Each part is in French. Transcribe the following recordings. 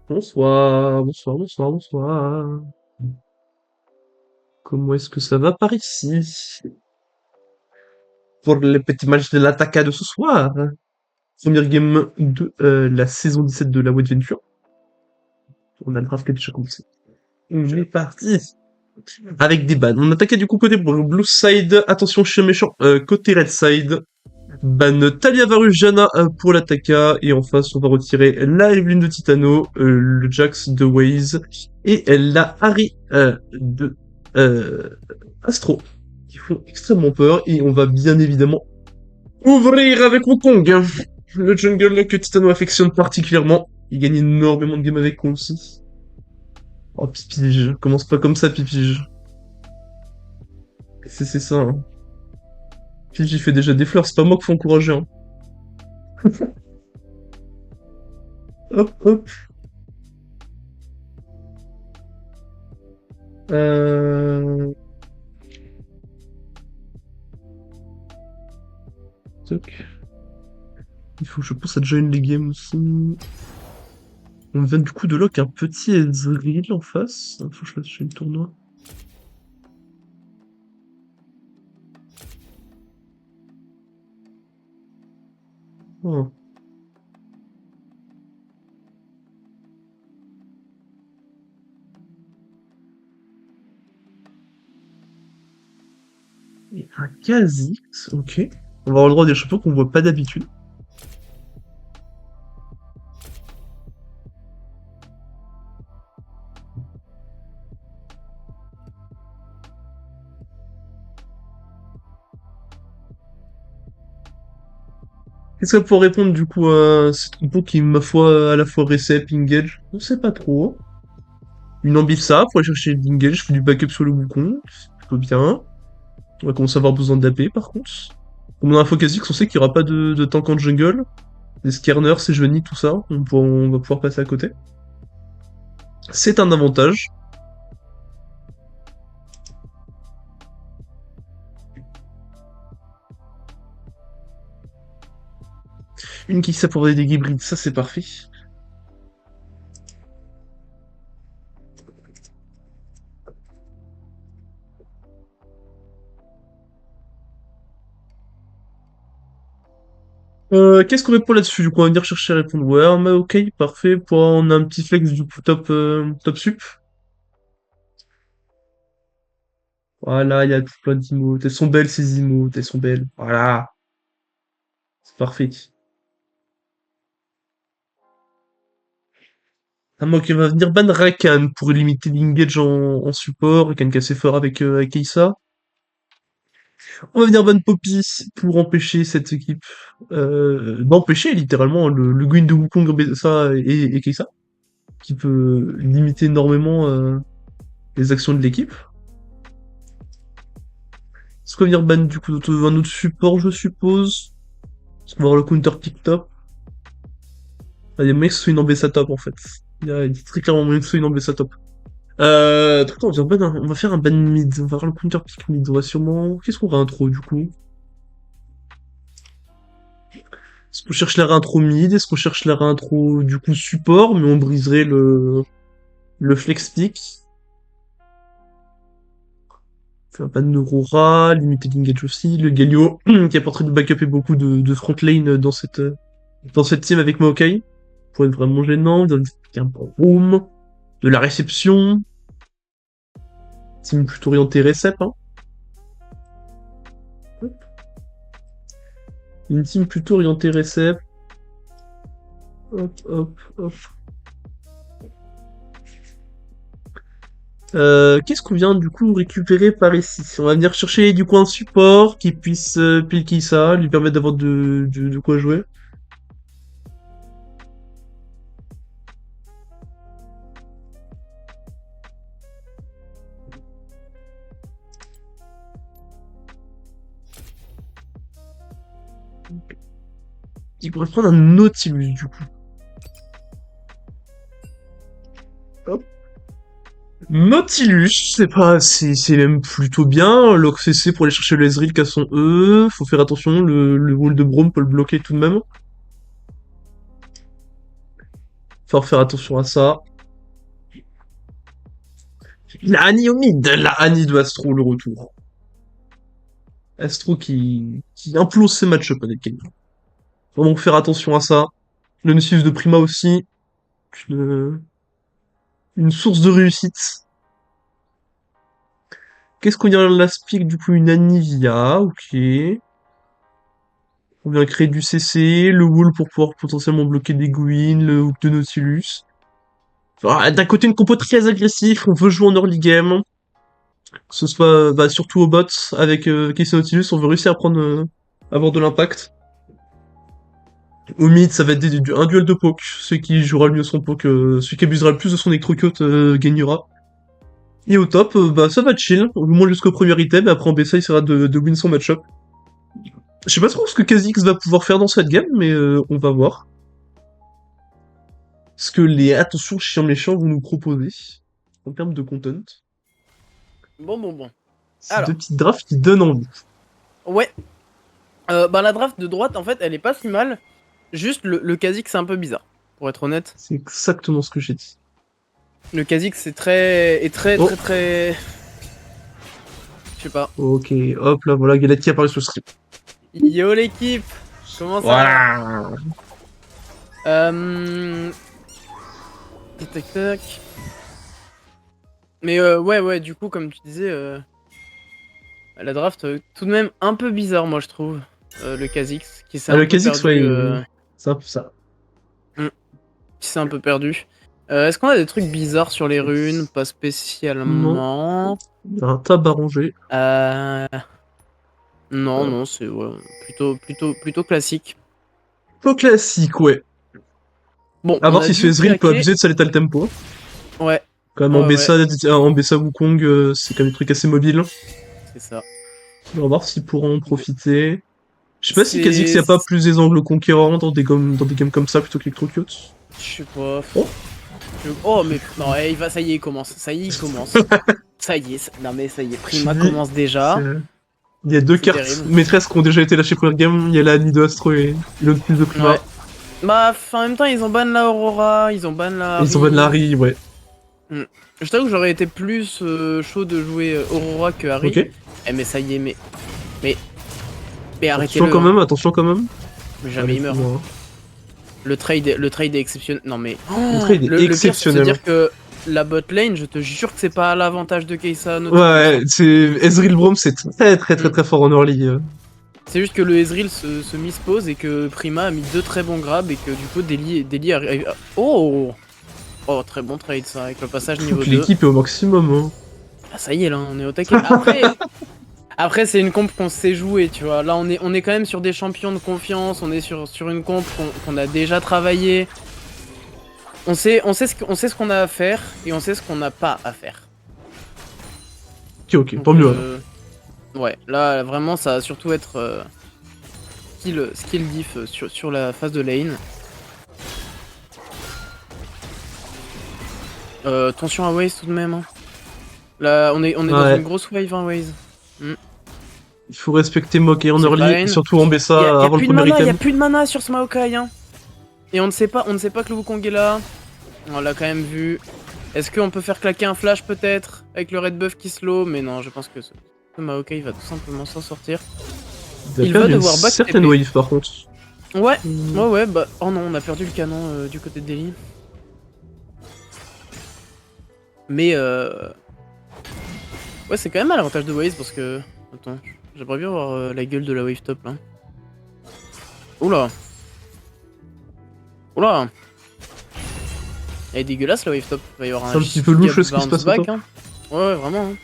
Bonsoir, bonsoir, bonsoir, bonsoir. Comment est-ce que ça va par ici? Pour les petits matchs de l'Attaqua de ce soir. Première game de la saison 17 de la Wii Adventure. On a le draft qui a déjà commencé. On est parti. Avec des bans. On attaquait du coup côté Blue Side. Attention, chien méchant. Côté Red Side. Ban Talia Varujana pour l'Attaqua. Et en face, on va retirer la Evelyn de Titano, le Jax de Waze et la Harry de Astro, qui font extrêmement peur, et on va bien évidemment ouvrir avec Wukong, hein. Le jungle que Titano affectionne particulièrement. Il gagne énormément de games avec Kong aussi. Oh, Pipige, commence pas comme ça, Pipige. C'est ça, hein. Pipige, il fait déjà des fleurs, c'est pas moi qu'il faut encourager, hein. Hop, hop. Euh... Toc. Il faut que je pense à join les games aussi. On vient du coup de lock un petit Ezreal en face. Faut que je fasse le tournoi. Oh. Et un Kha'Zix, ok. On va avoir le droit à des champions qu'on voit pas d'habitude. Qu'est-ce qu'on peut répondre du coup à cette compo qui, ma foi, à la fois Recep, Engage? On sait pas trop. Une Ambissa, pour aller chercher l'Engage, je fais du backup sur le Wukong. C'est plutôt bien. On va commencer à avoir besoin d'AP par contre. Comme dans la fois Kha'Zix, on sait qu'il y aura pas de tank en jungle. Les Skerners, Sejuani, tout ça, on va pouvoir passer à côté. C'est un avantage. Une qui sait pour des dégâts hybrides, ça c'est parfait. Qu'est-ce qu'on répond là-dessus? Du coup, on va venir chercher à répondre. Ouais, mais ok, parfait. On a un petit flex du coup top, top sup. Voilà, il y a tout plein d'emotes. Elles sont belles ces emotes, elles sont belles. Voilà, c'est parfait. Ah, moi, ok, on va venir ban Rakan pour limiter l'engage en support. Rakan qui est assez fort avec Kai'Sa. On va venir ban Poppy pour empêcher cette équipe. D'empêcher littéralement le Gwyn de Wukong, ça et Kai'Sa, qui peut limiter énormément les actions de l'équipe. Est-ce qu'on va venir ban du coup un autre support, je suppose? Est-ce qu'on va avoir le counter pick top? Ah, il y a moyen que ce soit une Ambessa top en fait. Il y a très clairement moyen que ce soit une Ambessa top. Attends, on va faire un ban mid. On va avoir le counter pick mid. On va sûrement. Qu'est-ce qu'on réintro du coup? Est-ce qu'on cherche la réintro mid? Est-ce qu'on cherche la réintro du coup support? Mais on briserait le flex pick. On fait un ban d'Aurora, limiter engage aussi. Le Galio qui apporterait du backup et beaucoup de front lane dans cette team avec Maokai. Pour être vraiment gênant. Dans un Broom. De la réception. Team plutôt orienté récep, hein. Une team plutôt orientée récep. Hop, hop, hop. Qu'est-ce qu'on vient du coup récupérer par ici? On va venir chercher du coup un support qui puisse pilquer ça, lui permettre d'avoir de quoi jouer. Il pourrait prendre un Nautilus du coup. Hop. Nautilus, c'est même plutôt bien. Lock CC pour aller chercher le Ezreal qui a son E. Faut faire attention, le wall de Braum peut le bloquer tout de même. Faut faire attention à ça. La Annie au mid, la Annie de Astro, le retour. Astro qui implose ses match-up avec Kenny. Faut donc faire attention à ça. Le Nocius de Prima aussi. Une, une source de réussite. Qu'est-ce qu'on y a dans l'aspect du coup? Une Anivia, ok. On vient créer du CC, le wall pour pouvoir potentiellement bloquer des Gwyn, le hook de Nautilus. Enfin, d'un côté, une compo très agressif, on veut jouer en early game. Que ce soit bah, surtout au bot avec Casey Nautilus, on veut réussir à prendre avoir de l'impact. Au mid, ça va être un duel de poke. Celui qui jouera le mieux son poke, celui qui abusera le plus de son électrocute gagnera. Et au top, bah ça va chill, au moins jusqu'au premier item, et après en BSA il sera de win son match-up. Je sais pas trop ce que Kha'Zix va pouvoir faire dans cette game, mais on va voir. Ce que les attention chiens méchants vont nous proposer en termes de content. Bon. C'est Alors. deux petites drafts qui donnent envie. Ouais. Bah la draft de droite, en fait, elle est pas si mal. Juste, le Kha'Zix, c'est un peu bizarre, pour être honnête. C'est exactement ce que j'ai dit. Le Kha'Zix, c'est très... Je sais pas. Ok, hop là, voilà, Galette qui apparaît sur le stream. Yo l'équipe. Comment ça Voilà. va Tac tac. Mais ouais, du coup, comme tu disais, la draft, tout de même un peu bizarre, moi, je trouve. Le Kha'Zix, qui s'est un Le peu Kha'Zix, perdu. ouais, c'est un peu ça. Qui s'est un peu perdu. Est-ce qu'on a des trucs bizarres sur les runes? Pas spécialement. Il y a un tab à ranger. Non, c'est ouais, plutôt classique. Plutôt classique, ouais. Bon, À on voir a si ce dû Ezreal peut craquer. abuser de sa létal tempo. Ouais, Quand même, en Bessa Wukong, c'est quand même des trucs assez mobiles. c'est ça. On va voir s'il pourra en profiter. Je sais pas si Kha'Zix y C'est... a pas plus des angles conquérants dans des games comme ça plutôt que l'Electrocute. Je sais pas. Oh. Oh, mais non, il va, ça y est, il commence. Ça y est, il commence. Ça y est, non mais ça y est, Prima commence déjà. Il y a deux C'est cartes terrible. maîtresses qui ont déjà été lâchées première game. Il y a la Annie de Astro et l'autre plus de Prima. Ouais. Bah, en même temps, ils ont ban la Aurora, ils ont ban la... Ils ont ban Larry, ouais. Je t'avoue que j'aurais été plus chaud de jouer Aurora que Harry. Ok. Eh, mais ça y est, mais arrêtez-le. Attention quand même. Mais jamais il meurt. Le trade est exceptionnel. Non mais... Le trade est Le pire, c'est de se exceptionnel. dire que la bot lane, je te jure que c'est pas à l'avantage de Kai'Sa. Ouais, c'est Ezreal Braum, c'est très fort en early. C'est juste que le Ezreal se mispose et que Prima a mis deux très bons grabs et que du coup Deli arrive... Oh, très bon trade ça, avec le passage niveau 2. L'équipe est au maximum. Hein. Ah, ça y est là, on est au taquet. Après c'est une comp qu'on sait jouer, tu vois. Là on est quand même sur des champions de confiance, on est sur une comp qu'on a déjà travaillé. On sait ce qu'on a à faire et on sait ce qu'on n'a pas à faire. Ok, Donc, tant mieux. Ouais, là vraiment ça va surtout être skill diff sur la phase de lane. Attention à Waze tout de même. Hein. Là on est dans une grosse wave hein, Waze. Il faut respecter Maokai en early, surtout en Bessa avant le premier item. Il y a plus de mana sur ce Maokai hein. Et on ne sait pas que le Wukong est là. On l'a quand même vu. Est-ce qu'on peut faire claquer un flash peut-être avec le red buff qui slow? Mais non, je pense que ce Maokai va tout simplement s'en sortir. Il va devoir back certaines waves par contre. Ouais, bah oh non, on a perdu le canon du côté de Deli. Mais ouais, c'est quand même à l'avantage de Waze parce que... Attends, j'aimerais bien voir la gueule de la wave top là. Oula. Elle est dégueulasse la wave top. Il va y avoir un petit peu louche ce qui se passe back, hein. Ouais, vraiment. Hein.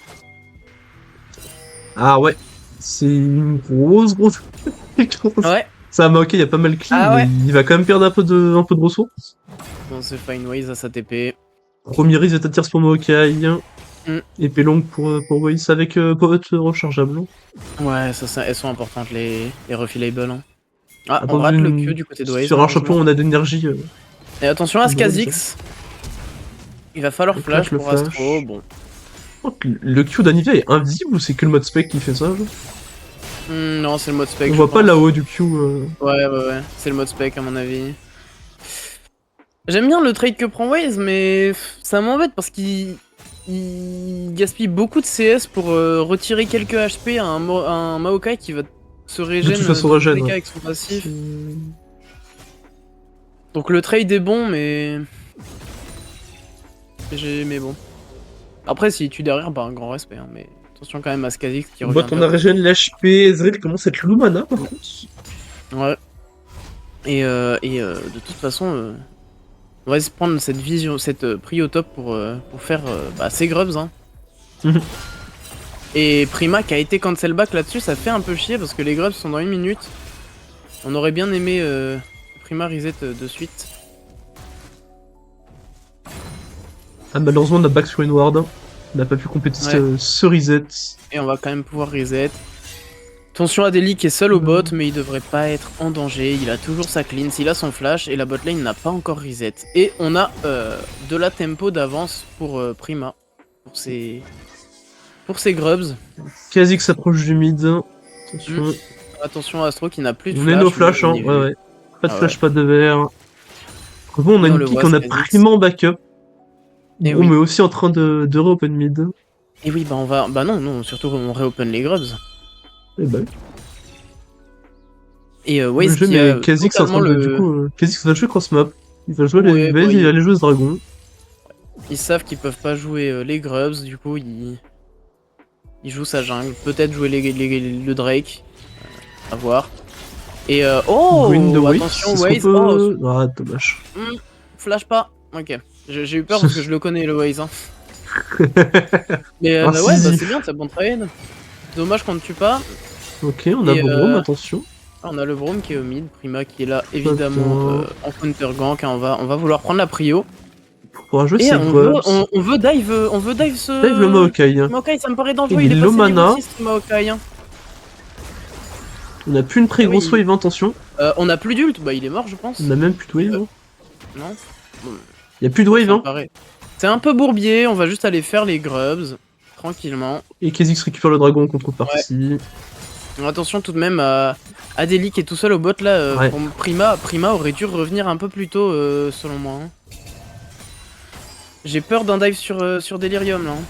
Ah ouais, c'est une grosse. Ouais. Ça m'a ok, il y a pas mal clean, Ah ouais. mais il va quand même perdre un peu de ressources. Bon, c'est fine Waze à sa TP. Premier risque de tiers pour Maokai. Épée longue pour Waze avec pote rechargeable. Ouais, ça, elles sont importantes les refillables. Hein. Ah, Attends, on rate le Q du côté de Waze. Sur un champion, on a d'énergie. Et attention à ce Kha'Zix. Il va falloir flash pour Astro. Bon. Le Q d'Anivia est invisible ou c'est que le mode spec qui fait ça non, c'est le mode spec. On voit pas là-haut du Q. Ouais. C'est le mode spec à mon avis. J'aime bien le trade que prend Waze, mais ça m'embête parce qu'il gaspille beaucoup de CS pour retirer quelques HP à un Maokai qui va se régène De toute façon, dans tous régène, les cas ouais. avec son passif. Donc le trade est bon, mais... Mais bon. Après, si tu derrière, bah un grand respect, hein, mais attention quand même à Skazix qui revient Bot, on a bien. régène l'HP. Ezreal commence à être Lumana, par contre. Ouais. Et de toute façon, on va se prendre cette vision, cette prio top pour faire bah, ses grubs. Hein. Et Prima qui a été cancel back là-dessus, ça fait un peu chier parce que les grubs sont dans 1 minute. On aurait bien aimé Prima reset de suite. Ah, malheureusement, on a back sur une ward. On n'a pas pu compléter ce reset. Et on va quand même pouvoir reset. Attention à Deli qui est seul au bot, mais il devrait pas être en danger. Il a toujours sa cleanse, il a son flash et la botlane n'a pas encore reset. Et on a de la tempo d'avance pour Prima. Pour ses grubs. Kha'Zix s'approche du mid. Attention. Attention à Astro qui n'a plus de On flash. est nos flash, hein. Ouais. Pas de flash, pas de verre. Bon, on a une pique, on a Prima en backup. Et on est aussi en train de re-open mid. Et oui, bah on va. Bah non, surtout on reopen les grubs. Et bah. Et Waze qui a Kha'Zix en train de. Du coup, Kha'Zix va jouer cross map. Il va jouer il va aller jouer ce dragon. Ils savent qu'ils peuvent pas jouer les grubs, du coup il joue sa jungle. Peut-être jouer le Drake. À voir. Et oh attention Waze. Oh, ah dommage. Flash pas. Ok. J'ai eu peur parce que je le connais le Waze. Hein. Mais ouais, bah, c'est bien, c'est bon trade. Dommage qu'on ne tue pas. Ok, on a Braum, attention. On a le Braum qui est au mid, Prima qui est là évidemment en counter gank. Hein, on va vouloir prendre la prio. Pour jouer et on veut dive ce... Dive le Maokai. Maokai ça me paraît dangereux, il est passé niveau 6 Maokai. Hein. On a plus une très grosse wave, attention. On a plus d'ult, bah il est mort je pense. On a même plus de wave. Non. Il y a plus de wave, hein. C'est un peu bourbier, on va juste aller faire les grubs, tranquillement. Et Kha'Zix récupère le dragon en contrepartie. Ouais. Attention tout de même à Deli qui est tout seul au bot là. Pour Prima aurait dû revenir un peu plus tôt selon moi. Hein. J'ai peur d'un dive sur Delirium là. Hein.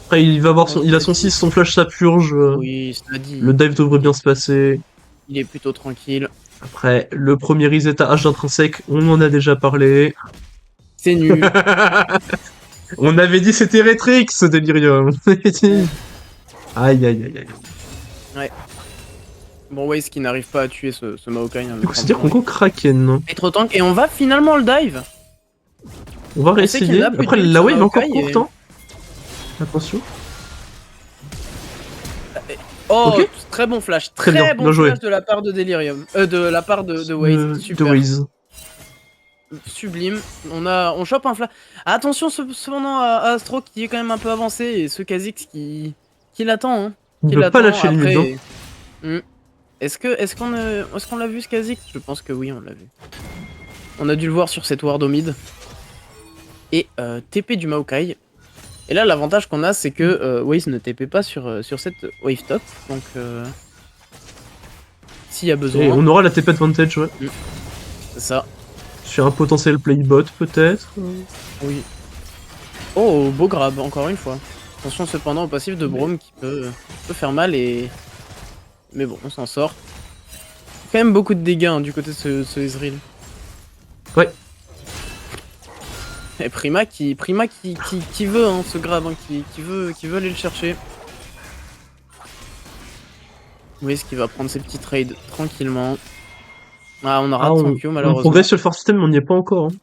Après il va avoir il a son 6, son flash sa purge. Oui, ça dit. Le dive devrait bien se passer. Il est plutôt tranquille. Après, le premier reset à H d'intrinsèque, on en a déjà parlé. C'est nul. On avait dit c'était Rétrix ce Delirium. Aïe aïe aïe aïe. Ouais. Bon, Waze qui n'arrive pas à tuer ce Maokai. Hein, c'est-à-dire qu'on go Kraken. Et trop tank. Et on va finalement le dive. On va réessayer. Après, la wave est encore courte. Hein. Attention. Oh, très bon flash. Très bon flash de la part de Delirium. De la part de Waze. Super. De Waze. Sublime. On chope un flash. Attention cependant à Astro qui est quand même un peu avancé. Et ce Kha'Zix qui l'attend. Hein. Il veut pas lâcher le mid. Est-ce qu'on l'a vu ce Kha'Zix? Je pense que oui, on l'a vu. On a dû le voir sur cette ward au mid. Et TP du Maokai. Et là, l'avantage qu'on a, c'est que Waze ne TP pas sur cette wave top. Donc, s'il y a besoin. Et on aura la TP advantage, ouais. C'est ça. Sur un potentiel playbot, peut-être. Oui. Oh, beau grab, encore une fois. Attention cependant au passif de Braum qui peut faire mal et... Mais bon, on s'en sort. Quand même beaucoup de dégâts hein, du côté de ce Ezreal. Ouais. Et Prima qui veut hein, ce grab, hein, qui veut aller le chercher. Oui, ce qui va prendre ses petits trades tranquillement. Ah, on a raté son Q malheureusement. On progresse sur le first system, mais on n'y est pas encore. Hein.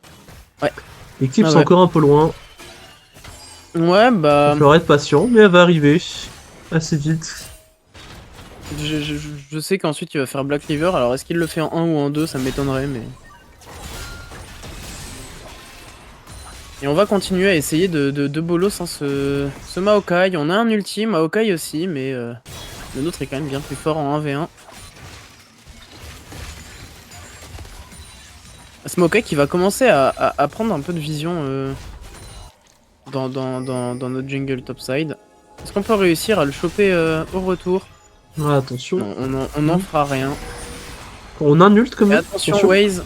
Ouais. L'équipe est encore un peu loin. Ouais, bah... Il faudra être patient, mais elle va arriver assez vite. Je sais qu'ensuite il va faire Black River, alors est-ce qu'il le fait en 1 ou en 2, ça m'étonnerait, mais... Et on va continuer à essayer de bolos hein, ce Maokai. On a un ulti, Maokai aussi, mais le nôtre est quand même bien plus fort en 1v1. Ce Maokai qui va commencer à prendre un peu de vision dans notre jungle topside. Est-ce qu'on peut réussir à le choper au retour? Ah, attention. Non, on n'en fera rien. On a un ult quand même. Attention Waze.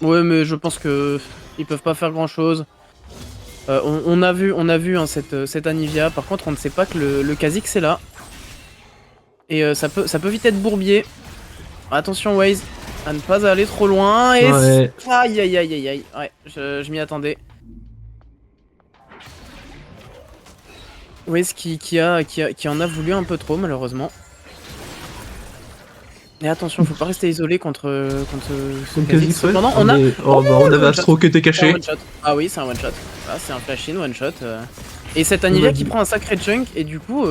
Ouais mais je pense que Ils peuvent pas faire grand chose. On a vu hein, cette Anivia. Par contre, on ne sait pas que le Kha'Zix est là. Et ça peut vite être bourbier. Attention, Waze, à ne pas aller trop loin. Et Ouais. aïe aïe aïe aïe aïe. Ouais, je m'y attendais. Waze qui en a voulu un peu trop, malheureusement. Et attention, faut pas rester isolé contre ce Kha'Zix. Cependant, on a. On avait Astro qui était caché. Ah oui, c'est un one shot. Ah, c'est un flash in one shot. Et cette Anivia qui prend un sacré chunk et du coup,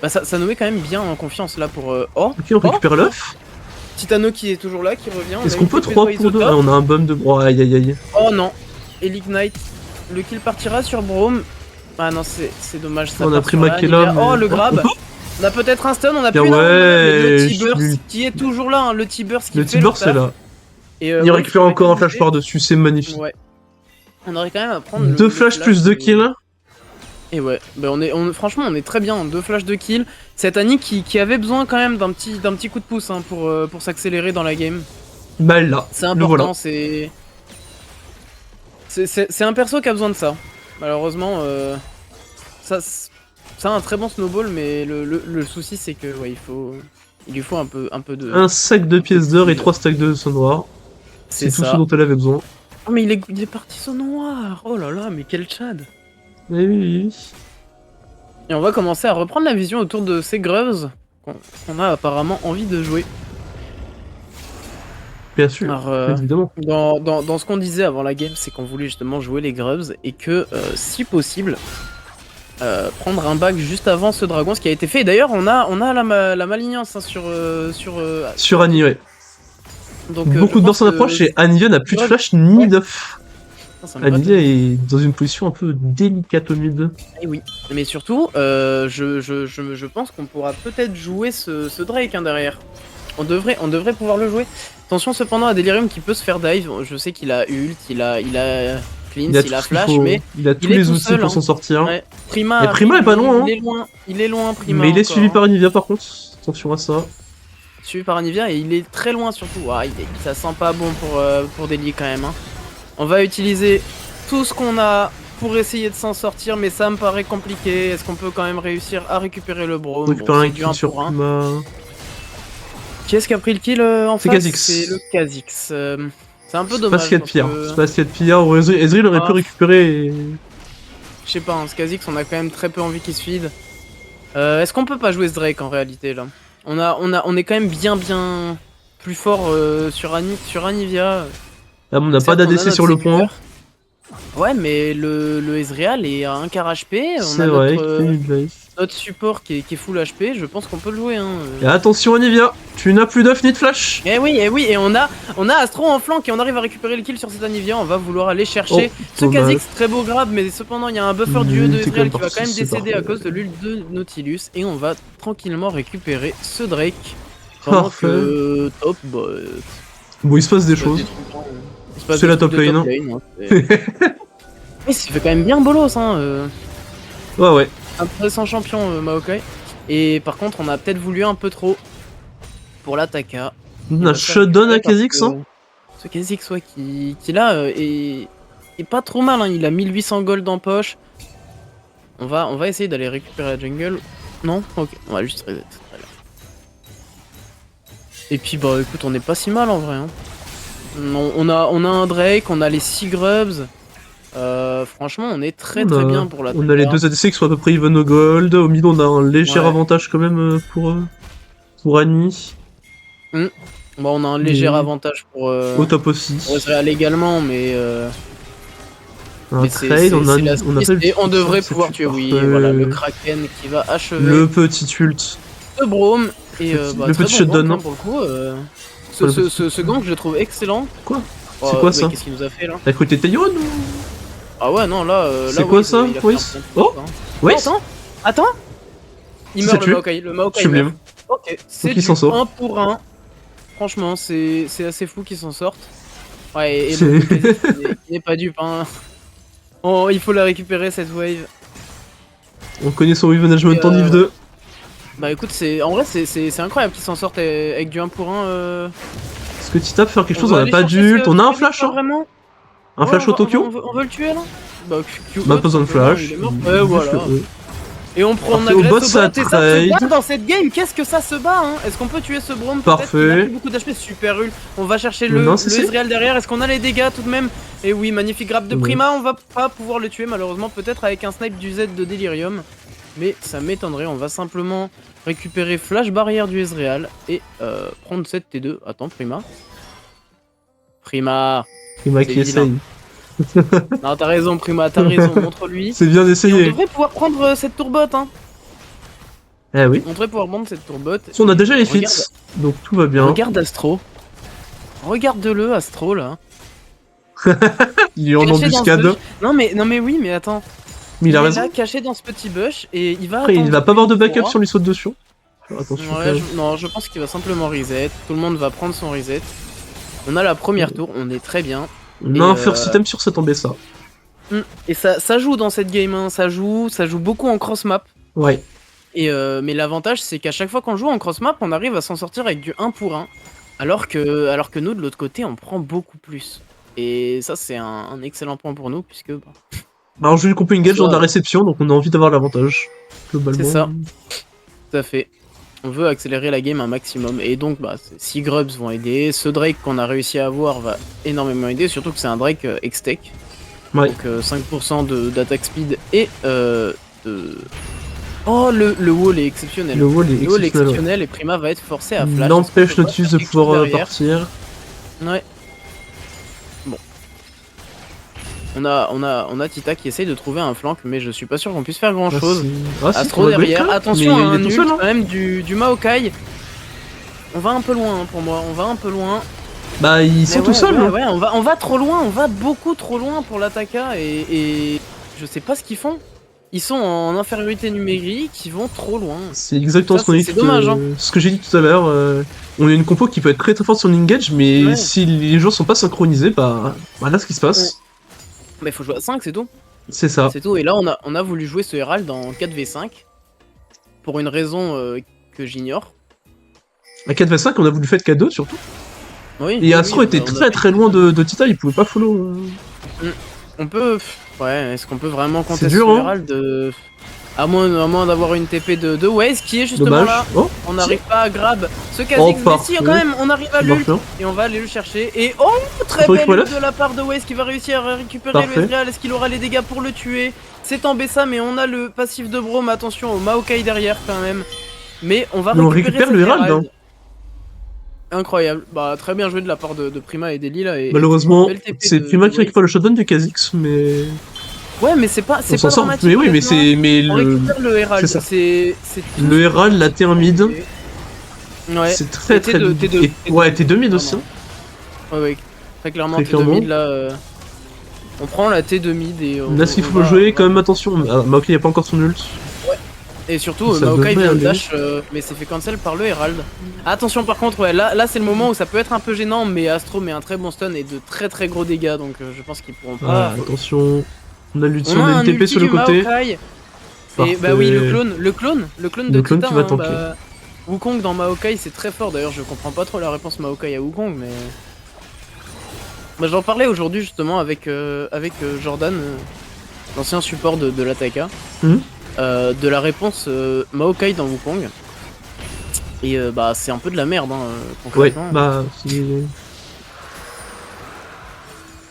bah, ça nous met quand même bien en confiance là pour. Oh. Ok, on récupère l'œuf. Titano qui est toujours là, qui revient. Est-ce qu'on peut 3 pour 2 ? On a un bum de. Oh, aïe aïe aïe. Oh non. Elignite. Le kill partira sur Braum. Ah non, c'est dommage. Ça on a pris Makela. Oh, le grab. On a peut-être un stun, on a plus le T-Burst qui est toujours là, hein, le T-Burst qui le T-Burst c'est là. Et il récupère encore un flash par dessus, c'est magnifique. Ouais. On aurait quand même à prendre 2 flashs plus 2 kills. Et ouais, bah franchement on est très bien, 2 flashs de kills. Cette Annie qui avait besoin quand même d'un petit coup de pouce hein, pour s'accélérer dans la game. Bah là, c'est important, c'est un perso qui a besoin de ça. Malheureusement, ça a un très bon snowball, mais le souci c'est que ouais, il lui faut un peu de... Un sac de pièces d'or et 3 stacks de son noir. C'est tout ce dont elle avait besoin. Oh mais il est parti son noir. Oh là là, mais quel Chad. Oui. Et on va commencer à reprendre la vision autour de ces Grubs qu'on a apparemment envie de jouer. Bien sûr, alors, évidemment. Dans ce qu'on disait avant la game, c'est qu'on voulait justement jouer les Grubs et que, si possible, prendre un back juste avant ce dragon, ce qui a été fait. D'ailleurs, on a la malignance hein, sur Annie, ouais. Donc, beaucoup de dans son approche et Anivia n'a plus de flash ni d'off. Anivia est dans une position un peu délicate au mid. Et oui, mais surtout, je pense qu'on pourra peut-être jouer ce Drake hein, derrière. On devrait pouvoir le jouer. Attention cependant à Delirium qui peut se faire dive. Je sais qu'il a ult, il a cleanse, il a flash, mais il a tous les outils pour s'en sortir. Ouais. Et Prima est pas loin. Il est loin, Prima. Mais il est suivi par Anivia par contre. Attention à ça. Suivi par Anivia et il est très loin surtout. Ah, ça sent pas bon pour Deli quand même. Hein. On va utiliser tout ce qu'on a pour essayer de s'en sortir, mais ça me paraît compliqué. Est-ce qu'on peut quand même réussir à récupérer le Braum? Récupérer un kill sur Prima. Qui est-ce qui a pris le kill en face? Kha'Zix. C'est le Kha'Zix. C'est un peu dommage. C'est pas ce qu'il y a de pire. C'est pas ce qu'il y a de pire. Ezreal aurait pu récupérer. Je sais pas, hein, ce Kha'Zix, on a quand même très peu envie qu'il se feed. Est-ce qu'on peut pas jouer ce Drake en réalité là? On est quand même bien plus fort sur Anivia. Ah, on n'a pas d'ADC sur le point. Ouais, mais le Ezreal est à 1 quart HP. C'est vrai, notre support qui est full HP. Je pense qu'on peut le jouer. Hein. Et attention, Anivia, tu n'as plus d'off ni de flash. Eh oui, et on a Astro en flanc et on arrive à récupérer le kill sur cette Anivia. On va vouloir aller chercher ce Kha'Zix, très beau grab, mais cependant il y a un buffer du E de Ezreal qui va quand même décéder à cause de l'ult de Nautilus. Et on va tranquillement récupérer ce Drake. Pendant que top, bah, bon, il se passe des choses. C'est la top lane. Mais ça fait quand même bien bolos. Hein, Ouais. Intéressant champion Maokai. Et par contre, on a peut-être voulu un peu trop pour l'Ataka. On a shutdown à Kha'Zix. Hein. Ce Kha'Zix, ouais, qui là est pas trop mal. Hein. Il a 1800 gold en poche. On va essayer d'aller récupérer la jungle. Non? Ok, on va juste reset. Et puis, bah écoute, on est pas si mal en vrai. Hein. On a un Drake, on a les 6 Grubs. Franchement, on est très bien pour la. On a les 2 ADC qui sont à peu près even au gold. Au milieu, on a un léger avantage quand même pour Annie. Bon, on a un léger avantage pour. Au top aussi. Pour Ezreal également, mais. Un trade, on devrait pouvoir tuer, oui. Voilà, le Kraken qui va achever. Le petit ult. Le Braum. Et le petit shutdown. Pour le coup, ce gank, je le trouve excellent. Quoi? C'est quoi ça? Qu'est-ce qu'il nous a fait là? T'as côté Tayon ou... Ah ouais, non, là. C'est quoi ça? Oui. Oh! Oui! Attends! Il meurt le Maokai. Je bien. Ok, c'est du 1 pour 1. Franchement, c'est assez fou qu'ils s'en sortent. Ouais, et le il n'est pas dupe. Hein. Oh, il faut la récupérer cette wave. On connaît son wave management en Div 2. Bah écoute, en vrai, c'est incroyable qu'ils s'en sortent avec du 1 pour 1. Est-ce que Tita peut faire quelque chose? On a pas d'ult, on a un flash. Hein. Vraiment Un Ouais, flash au Tokyo? on veut le tuer là. Bah, Q, Bah, pas besoin de flash. il est mort. Ouais, voilà. Et on prend, on Parfait, au bot, agresse au ça bot, et ça se trade. bat dans cette game. Qu'est-ce que ça se bat, hein? Est-ce qu'on peut tuer ce Braum peut-être? Parfait. Il a pris beaucoup d'HP, super ul. On va chercher le Non, si, si. Ezreal derrière. Est-ce qu'on a les dégâts tout de même? Et oui, magnifique grab de Ouais. Prima. On va pas pouvoir le tuer malheureusement, peut-être avec un snipe du Z de Delirium. Mais ça m'étonnerait. On va simplement récupérer flash barrière du Ezreal et prendre cette T2. Attends, Prima. Prima. Prima C'est qui vilain. essaye. Non, t'as raison, Prima, t'as raison. Montre-lui. C'est bien Et on d'essayer. devrait pouvoir prendre cette tourbotte, hein. Eh oui. On devrait pouvoir prendre cette tourbotte. On a déjà les fits, Regarde. donc tout va bien. Regarde Astro. Regarde-le, Astro, là. Il est en Caché dans ce embuscade. bush. Non mais oui, mais attends. Mais il a est raison. là, caché dans ce petit bush, et il va Après, il attendre va pas avoir de une backup fois. si on lui saute dessus. Faire attention. quand Ouais, même. non, je pense qu'il va simplement reset. Tout le monde va prendre son reset. On a la première tour, on est très bien. On Et, a un first item sur cette embessa. Et ça joue dans cette game, hein. Ça joue beaucoup en cross map. Ouais. Et mais l'avantage, c'est qu'à chaque fois qu'on joue en cross map, on arrive à s'en sortir avec du 1 pour 1. Alors que nous, de l'autre côté, on prend beaucoup plus. Et ça, c'est un excellent point pour nous, puisque... bah, Bah, on joue qu'on peut engage Soit- dans la réception, donc on a envie d'avoir l'avantage. Globalement. C'est ça. Tout à fait. On veut accélérer la game un maximum. Et donc, bah, si Grubs vont aider, ce Drake qu'on a réussi à avoir va énormément aider, surtout que c'est un Drake X-Tech. Ouais. Donc 5% d'attaque speed et de... Oh, le wall est exceptionnel. Le wall est Le wall est exceptionnel. exceptionnel et Prima va être forcé à flash. N'empêche Est-ce qu'on peut Nautilus pas de faire pouvoir quelque chose derrière partir. Ouais. Bon. On a Tita qui essaye de trouver un flank, mais je suis pas sûr qu'on puisse faire grand chose. Ah, si, Astro on va go derrière, quand même. attention Mais à il un est tout ult seul, hein. quand même du Maokai. On va un peu loin hein, pour moi, on va un peu loin. Bah, ils Mais sont ouais, tout seuls. ouais, hein. ouais, on va trop loin, on va beaucoup trop loin pour l'attaqua et je sais pas ce qu'ils font. Ils sont en infériorité numérique, ils vont trop loin. C'est exactement Ça, ce qu'on dit. c'est dommage, hein. Ce que j'ai dit tout à l'heure. On a une compo qui peut être très très forte sur l'engage, mais Ouais. si les joueurs sont pas synchronisés, bah, voilà ce qui se passe. Mais faut jouer à 5, c'est tout. C'est ça. C'est tout. Et là, on a voulu jouer ce Herald en 4v5 pour une raison que j'ignore. À 4v5, on a voulu faire 4-2 surtout. Oui. Et Astro oui, était on a très fait- très loin de Tita, il pouvait pas follow. On peut. Ouais, est-ce qu'on peut vraiment compter C'est sur dur, hein. Herald à moins d'avoir une TP de Waze qui est justement Dommage. là. Oh, On n'arrive pas à grab ce Oh, Kha'Zix, mais si parfait. quand même on arrive à ça marche l'ult bien. et on va aller le chercher. Et oh, très Faut belle récupérer ult de la part de Waze qui va réussir à récupérer Parfait. le Ezreal. Est-ce qu'il aura les dégâts pour le tuer? C'est en Bessa, mais on a le passif de Braum. Attention au Maokai derrière quand même. Mais on va Mais on récupérer récupère le cet Herald, hein. Incroyable. Bah très bien joué de la part de Prima et d'Eli là. Malheureusement, belle TP c'est de- Prima de qui Waze. récupère le shotgun du Kha'Zix, mais. Ouais, mais c'est pas On s'en pas sort. dramatique. Mais oui, mais honnêtement. c'est. Mais On le. récupère le Herald. c'est ça. C'est tout Le Herald, la T1 mid, Ouais. c'est très Et très. T2, et- Ouais, T2 mid aussi. hein. Ouais, très clairement, Très T2 clairement. mid là. On prend la T2 mid et. Là, ce qu'il on faut va- jouer, on quand va- même attention. Ah, Maokai a pas encore son ult. Et surtout, Ça Maokai devrait vient de aller. dash, mais c'est fait cancel par le Herald. Attention par contre, ouais, là c'est le moment où ça peut être un peu gênant, mais Astro met un très bon stun et de très très gros dégâts, donc je pense qu'ils pourront pas. Ah, attention. On a l'ulti, On on a a un une TP ulti sur le du côté. Maokai. Parfait. Et bah oui, le clone de Le clone Tita, qui va hein, tanker. bah, Wukong dans Maokai c'est très fort, d'ailleurs je comprends pas trop la réponse Maokai à Wukong, mais... Bah, j'en parlais aujourd'hui justement avec Jordan, l'ancien support de l'Attaqua, Mhm. de la réponse Maokai dans Wukong. Et bah c'est un peu de la merde, hein, Ouais, concrètement. bah.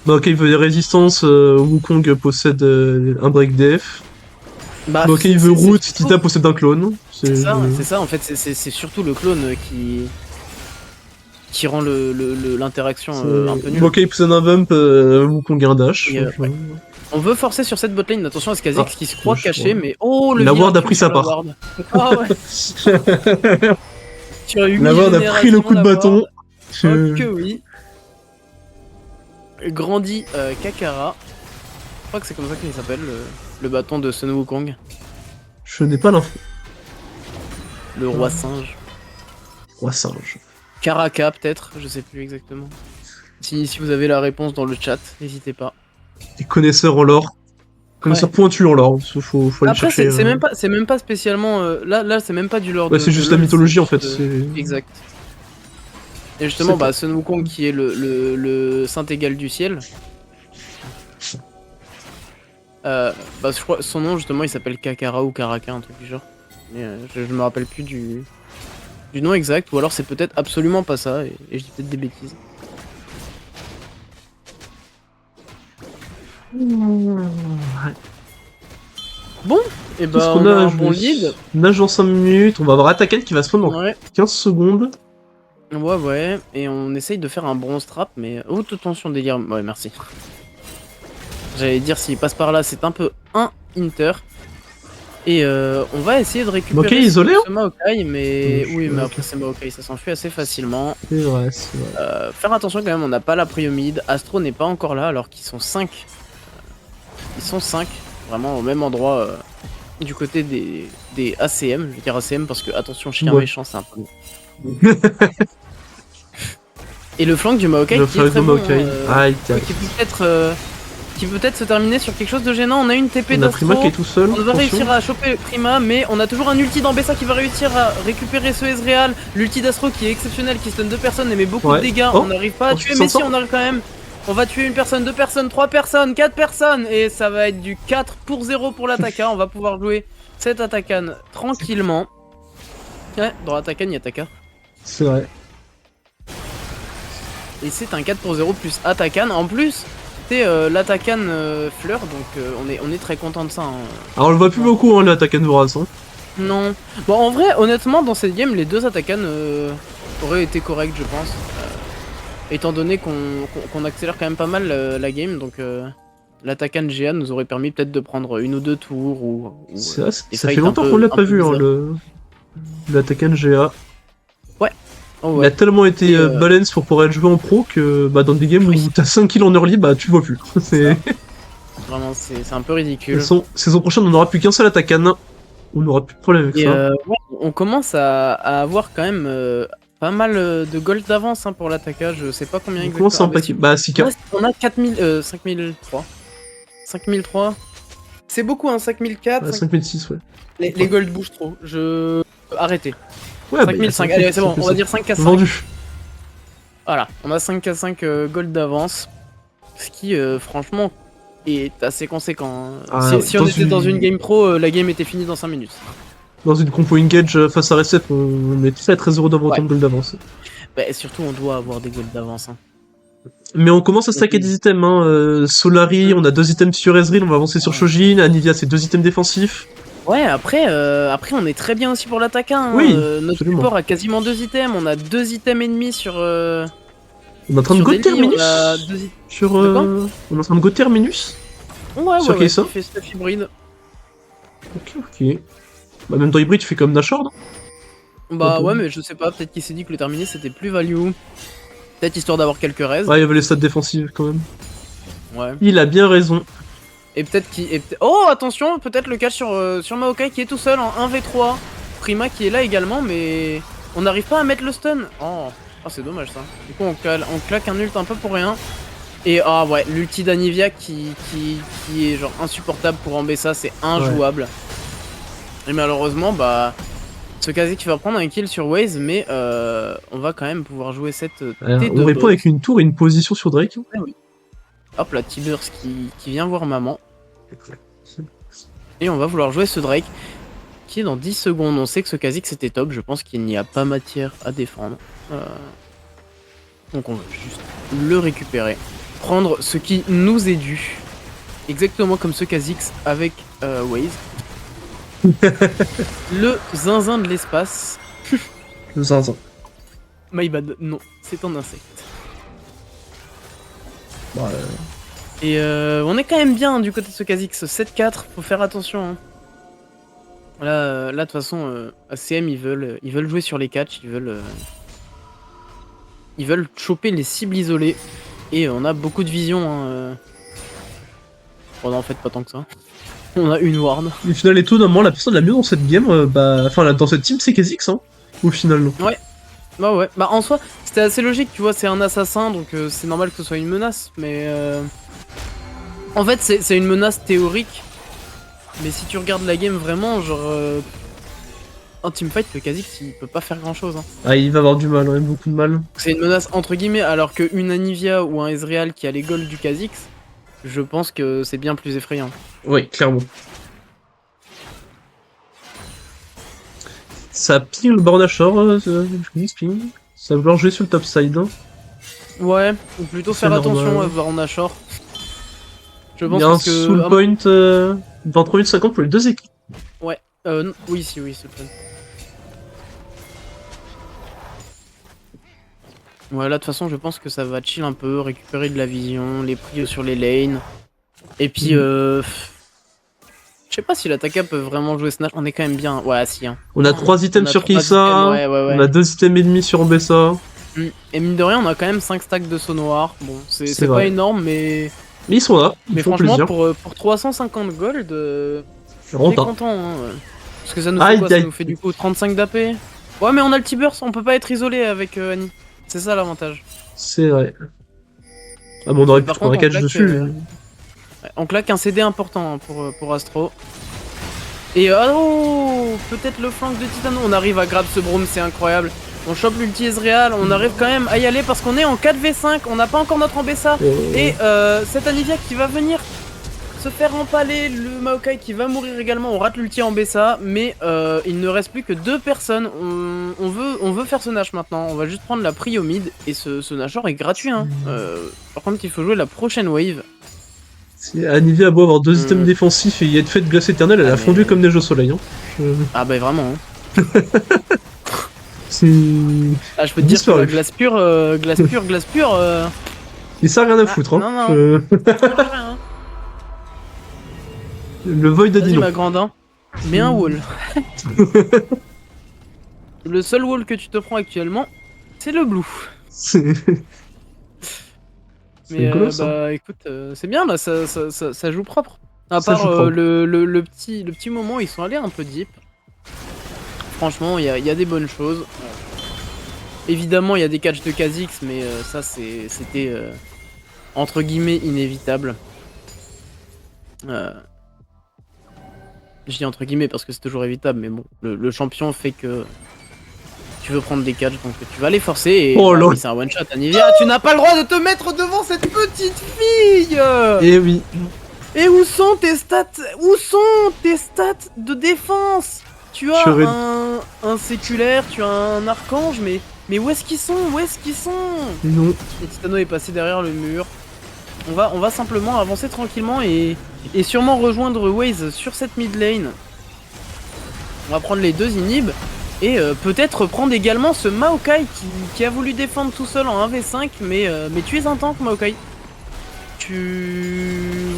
Maokai veut des résistances, Wukong possède un break def. Bah, Maokai c'est- veut c'est- route, c'est Tita possède un clone. C'est ça en fait, c'est surtout le clone qui rend l'interaction un peu nulle. Maokai possède un bump, Wukong un dash. Et, franchement. On veut forcer sur cette botlane, attention à ce Kha'Zix Ah, qui se croit je caché, vois. mais oh le La vilain Ward a kill pris sur sa la part. Ward. Ah ouais. Tu as eu La Ward a pris le coup de bâton. Oh que oui. Grandi Kakara. Je crois que c'est comme ça qu'il s'appelle, le bâton de Sun Wukong. Je n'ai pas l'info. Le roi singe. Roi singe. Karaka peut-être, je sais plus exactement. Si vous avez la réponse dans le chat, n'hésitez pas. Des connaisseurs en lore. Connaisseurs pointus en lore. Faut aller Après chercher. c'est même pas spécialement là c'est même pas du lore Ouais, de c'est de juste la LoL, mythologie en c'est fait. juste, c'est- Exact. Et justement C'est bah Sun Wukong qui est le saint égal du ciel. Bah, je crois son nom justement il s'appelle Kakara ou Karaka, un truc du genre. Mais je me rappelle plus du nom exact, ou alors c'est peut-être absolument pas ça, et je dis peut-être des bêtises. Bon, et Qu'est-ce bah qu'on on a a un joué? bon lead. Nage dans 5 minutes, on va avoir Attacken qui va spawn dans Ouais, 15 secondes. ouais, et on essaye de faire un bronze trap, mais haute tension délire. Ouais, merci. J'allais dire s'il passe par là, c'est un peu un Inter. Et on va essayer de récupérer Maokai isolé, hein. ce Maokai, mais Donc, oui, mais ok. après c'est Maokai, ça s'enfuit assez facilement. C'est vrai, c'est vrai. Faire attention quand même, on n'a pas la prio mid. Astro n'est pas encore là alors qu'ils sont 5. Ils sont 5, vraiment au même endroit du côté des ACM. Je vais dire ACM parce que attention, chien Ouais. méchant, c'est un peu. Et le flank du Maokai Le qui est flag très de bon, Maokai. Aïe, aïe. qui peut peut-être se terminer sur quelque chose de gênant. On a une TP On a Prima qui est d'Astro. tout seul. On va attention. réussir à choper Prima, mais on a toujours un ulti d'Ambessa qui va réussir à récupérer ce Ezreal. L'ulti d'Astro qui est exceptionnel, qui stun 2 personnes et met beaucoup de dégâts. Oh, On n'arrive pas à tuer, s'en mais si sort. on arrive quand même. On va tuer une personne, 2 personnes, 3 personnes, 4 personnes. Et ça va être du 4-0 pour l'attaquant. On va pouvoir jouer cet attaquant tranquillement. Ouais, dans l'attaquant, il y a Taka. C'est vrai. Et c'est un 4-0 plus attaquant. En plus, c'est l'attaquant fleur, donc on est très content de ça. Hein. Alors on le voit plus beaucoup, hein, l'attaquant Voraz. Hein. Non. Bon, en vrai, honnêtement, dans cette game, les deux attaquants auraient été corrects, je pense. Étant donné qu'on accélère quand même pas mal la game, donc l'attaquant GA nous aurait permis peut-être de prendre une ou deux tours ou C'est vrai, des ça fait fights longtemps un qu'on l'a peu pas vu, hein, bizarres. l'attaquant GA. Oh, Il ouais. a tellement été Et, balance pour pouvoir être joué en pro que bah, dans des games oui. où t'as 5 kills en early, bah tu le vois plus. C'est... Vraiment, c'est un peu ridicule. Saison prochaine, on n'aura plus qu'un seul attaquant. On n'aura plus de problème avec Et ça. ouais, on commence à avoir quand même pas mal de gold d'avance hein, pour l'attaquant. Je sais pas combien On exactement. commence à empaquer. Bah 6K. On a 4000, 5003. 5003. C'est beaucoup, hein, 5004. Ouais, 5006, ouais. Les gold bougent trop. Arrêtez. Ouais, 5005. Allez, c'est bon, on va dire 5K5. Vendu. Voilà, on a 5K5 gold d'avance. Ce qui, franchement, est assez conséquent. Hein. Ah, si on était dans une game pro, la game était finie dans 5 minutes. Dans une compo engage face à Reset, on est très heureux d'avoir autant de gold d'avance. Bah, et surtout, on doit avoir des gold d'avance. Hein. Mais on commence à stacker des items. Hein. Solari, on a 2 items sur Ezreal, on va avancer sur Shojin. Anivia, c'est 2 items défensifs. Ouais, après on est très bien aussi pour l'attaquant. Hein. Oui, notre absolument. support a quasiment 2 items. On a 2 items ennemis sur. On est en train de go terminus. Sur. On est en train de go terminus. Ouais, sur ouais, qui fait stuff hybride. Ok. Bah, même dans hybride, tu fais comme Nashord. Bah ouais, mais je sais pas, peut-être qu'il s'est dit que le terminé c'était plus value. Peut-être histoire d'avoir quelques raises. Ouais, il y avait les stats défensives quand même. Ouais. Il a bien raison. Et peut-être qu'il. Oh, attention, peut-être le catch sur Maokai qui est tout seul en 1v3. Prima qui est là également, mais on n'arrive pas à mettre le stun. Oh, c'est dommage ça. Du coup, on claque un ult un peu pour rien. Et ah ouais, l'ulti d'Anivia qui est genre insupportable pour Ambessa, c'est injouable. Ouais. Et malheureusement, bah. Ce Kha'Zix va prendre un kill sur Waze, mais on va quand même pouvoir jouer cette T2 on répond avec une tour et une position sur Drake. Ah oui. Hop là, T-Burst qui vient voir maman. Et on va vouloir jouer ce Drake qui est dans 10 secondes. On sait que ce Kha'Zix c'était top, je pense qu'il n'y a pas matière à défendre. Donc on va juste le récupérer. Prendre ce qui nous est dû. Exactement comme ce Kha'Zix avec Waze. Le zinzin de l'espace. Le zinzin. My bad, non, c'est un insecte. Bah, Et on est quand même bien du côté de ce Kha'Zix, 7-4, faut faire attention. Hein. Là, de toute façon, ACM ils veulent jouer sur les catchs, ils veulent choper les cibles isolées. Et on a beaucoup de vision. Hein. Bon, non, en fait, pas tant que ça. On a une ward. Au final, étonnamment, la personne la mieux dans cette game, dans cette team, c'est Kha'Zix, hein, au final. Non. Ouais. Bah ouais. Bah en soi, c'était assez logique, tu vois, c'est un assassin, donc c'est normal que ce soit une menace. Mais en fait, c'est une menace théorique. Mais si tu regardes la game vraiment, genre en teamfight, le Kha'Zix il peut pas faire grand chose. Hein. Ah, il va avoir du mal, hein, beaucoup de mal. C'est une menace entre guillemets, alors qu'une Anivia ou un Ezreal qui a les golds du Kha'Zix, je pense que c'est bien plus effrayant. Oui, clairement. Ça ping le Baron Nashor, je dis ping. Ça va vouloir jouer sur le top side. Hein. Ouais, ou plutôt C'est faire normal. attention à Baron Nashor. Je Il pense y a un parce que... soul point 23 minutes 50 pour les deux équipes. Ouais, oui, c'est le point. Ouais, là, de toute façon, je pense que ça va chill un peu, récupérer de la vision, les pris sur les lanes. Et puis, je sais pas si l'attaque peut vraiment jouer Snatch. On est quand même bien. Ouais, si. Hein. On a 3 items sur 3 items, Kissa, ouais. on a 2 items et demi sur Ambessa. Et mine de rien, on a quand même 5 stacks de saut noir. Bon, c'est pas vrai. énorme, mais... Mais ils sont là, ils Mais font franchement, plaisir. pour 350 gold, on est Renta. content. Hein. Parce que ça nous fait quoi? Ça nous fait du coup 35 d'AP. Ouais, mais on a le T-Burst, on peut pas être isolé avec Annie. C'est ça l'avantage. C'est vrai. Ah bon, on aurait pu Par prendre un contre, catch dessus. on claque un CD important hein, pour Astro. Et oh, peut-être le flank de Titano. On arrive à grab ce Broom, c'est incroyable. On chope l'ulti Ezreal, on arrive quand même à y aller parce qu'on est en 4v5, on n'a pas encore notre Ambessa. Et cette Anivia qui va venir se faire empaler, le Maokai qui va mourir également, on rate l'ulti Ambessa, mais il ne reste plus que 2 personnes. On veut faire ce Nash maintenant, on va juste prendre la prio mid et ce Nashor est gratuit. Hein. Par contre, il faut jouer la prochaine wave. Anivia a beau avoir 2 items défensifs et y être fait de glace éternelle, elle a fondu comme neige au soleil. Hein. Ah bah vraiment. Hein. C'est... Ah, je peux te dire que la glace pure. Et ça, rien à foutre. Hein. Non. Le Void a dit non. Ma grande, hein. Mets un wall. Le seul wall que tu te prends actuellement, c'est le blue. Mais bah écoute, c'est bien là, ça joue propre. À part le petit moment où ils sont allés un peu deep. Franchement, il y a des bonnes choses. Évidemment, il y a des catchs de Kha'Zix, mais ça c'était entre guillemets inévitable. Je dis entre guillemets parce que c'est toujours évitable, mais bon, le champion fait que tu veux prendre des catchs, donc tu vas les forcer et c'est un one shot. Anivia, tu n'as pas le droit de te mettre devant cette petite fille. Eh oui. Et où sont tes stats? Où sont tes stats de défense? Tu as un séculaire, tu as un archange, mais où est-ce qu'ils sont? Où est-ce qu'ils sont? Non. Et Titano est passé derrière le mur. On va simplement avancer tranquillement et sûrement rejoindre Waze sur cette mid lane. On va prendre les 2 inhibs et peut-être prendre également ce Maokai qui a voulu défendre tout seul en 1v5, mais tu es un tank Maokai.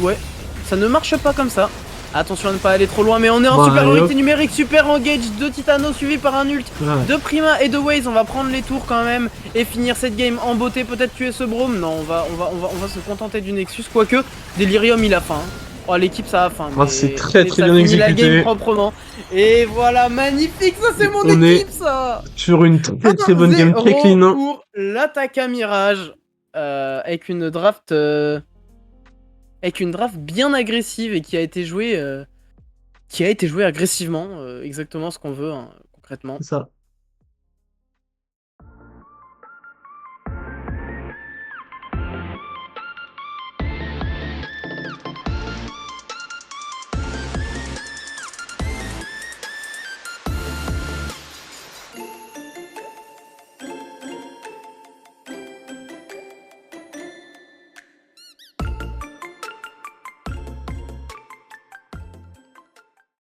Ouais, ça ne marche pas comme ça. Attention à ne pas aller trop loin, mais on est en supériorité numérique, super engage de Titano suivi par un ult de Prima et de Waze. On va prendre les tours quand même et finir cette game en beauté, peut-être tuer ce Braum. Non, on va se contenter du Nexus, quoique Delirium il a faim. Oh, l'équipe ça a faim. C'est très bien exécuté. La game proprement. Et voilà, magnifique, ça c'est mon équipe ça. Sur une très bonne game, très clean. Pour l'attaque à Mirage avec une draft bien agressive et qui a été jouée agressivement, exactement ce qu'on veut hein, concrètement. C'est ça.